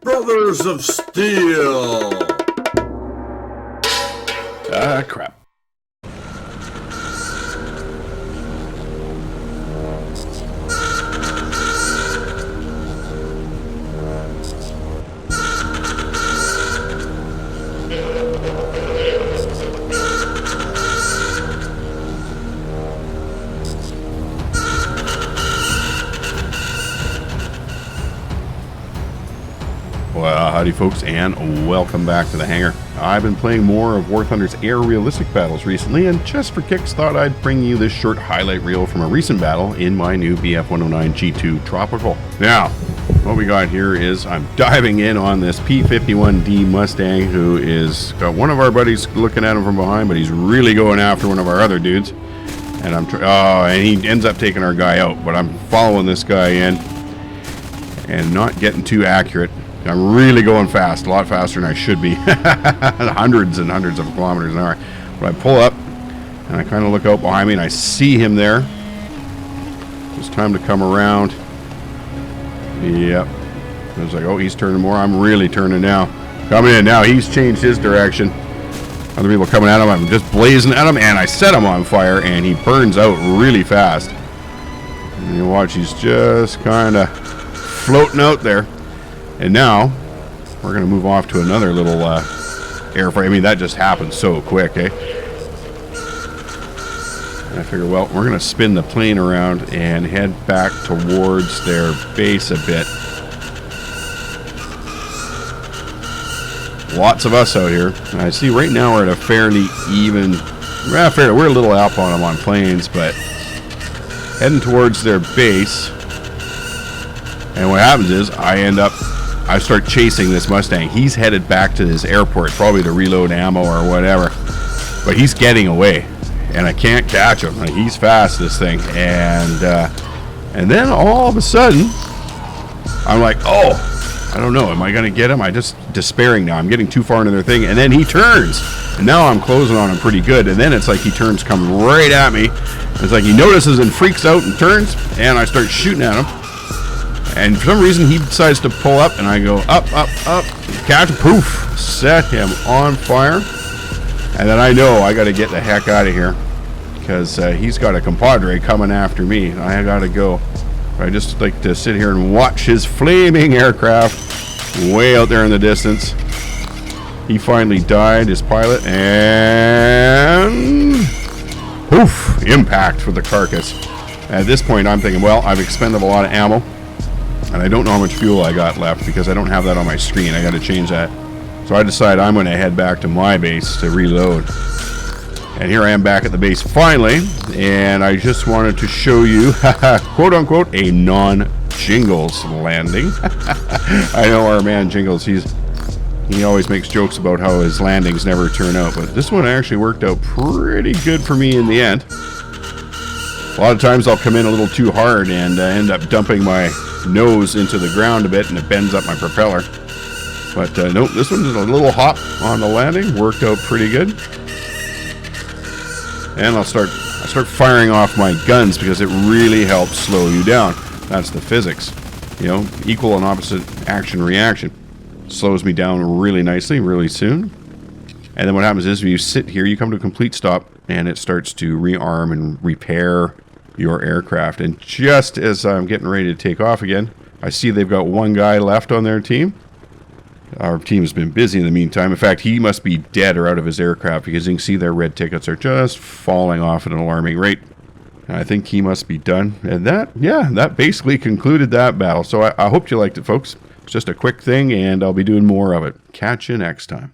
Brothers of Steel. Ah, crap. Well, howdy folks, and welcome back to the hangar. I've been playing more of Warthunder's air realistic battles recently, and just for kicks thought I'd bring you this short highlight reel from a recent battle in my new BF-109 G2 Tropical. Now, what we got here is I'm diving in on this P-51D Mustang, who is got one of our buddies looking at him from behind, but he's really going after one of our other dudes. And and he ends up taking our guy out, but I'm following this guy in and not getting too accurate. I'm really going fast, a lot faster than I should be. Hundreds and hundreds of kilometers an hour. But I pull up and I kind of look out behind me and I see him there. It's time to come around. Yep. I was like, oh, he's turning more. I'm really turning now. Coming in now. He's changed his direction. Other people coming at him. I'm just blazing at him and I set him on fire and he burns out really fast. And you watch, he's just kind of floating out there. And now, we're going to move off to another little airframe. I mean, that just happened so quick, eh? And I figure, well, we're going to spin the plane around and head back towards their base a bit. Lots of us out here. And I see right now we're at a fairly even... Well, we're a little up on them on planes, but heading towards their base. And what happens is, I start chasing this Mustang. He's headed back to this airport, probably to reload ammo or whatever. But he's getting away, and I can't catch him. He's fast, this thing. And then all of a sudden, I'm like, oh, I don't know. Am I going to get him? I'm just despairing now. I'm getting too far into their thing. And then he turns. And now I'm closing on him pretty good. And then it's like he turns, comes right at me. It's like he notices and freaks out and turns. And I start shooting at him. And for some reason, he decides to pull up, and I go up, up, up, catch, poof, set him on fire. And then I know I got to get the heck out of here because he's got a compadre coming after me. I got to go. I just like to sit here and watch his flaming aircraft way out there in the distance. He finally died, his pilot, and poof, impact with the carcass. At this point, I'm thinking, well, I've expended a lot of ammo. And I don't know how much fuel I got left because I don't have that on my screen. I got to change that. So I decide I'm going to head back to my base to reload. And here I am back at the base finally. And I just wanted to show you, quote unquote, a non-Jingles landing. I know our man Jingles, he always makes jokes about how his landings never turn out. But this one actually worked out pretty good for me in the end. A lot of times I'll come in a little too hard and end up dumping my nose into the ground a bit and it bends up my propeller. But nope, this one is a little hop on the landing. Worked out pretty good. And I start firing off my guns because it really helps slow you down. That's the physics. You know, equal and opposite action reaction. Slows me down really nicely, really soon. And then what happens is when you sit here, you come to a complete stop and it starts to rearm and repair your aircraft. And just as I'm getting ready to take off again, I see they've got one guy left on their team. Our team has been busy in the meantime. In fact, he must be dead or out of his aircraft because you can see their red tickets are just falling off at an alarming rate. And I think he must be done. And that basically concluded that battle. So I hope you liked it, folks. It's just a quick thing, and I'll be doing more of it. Catch you next time.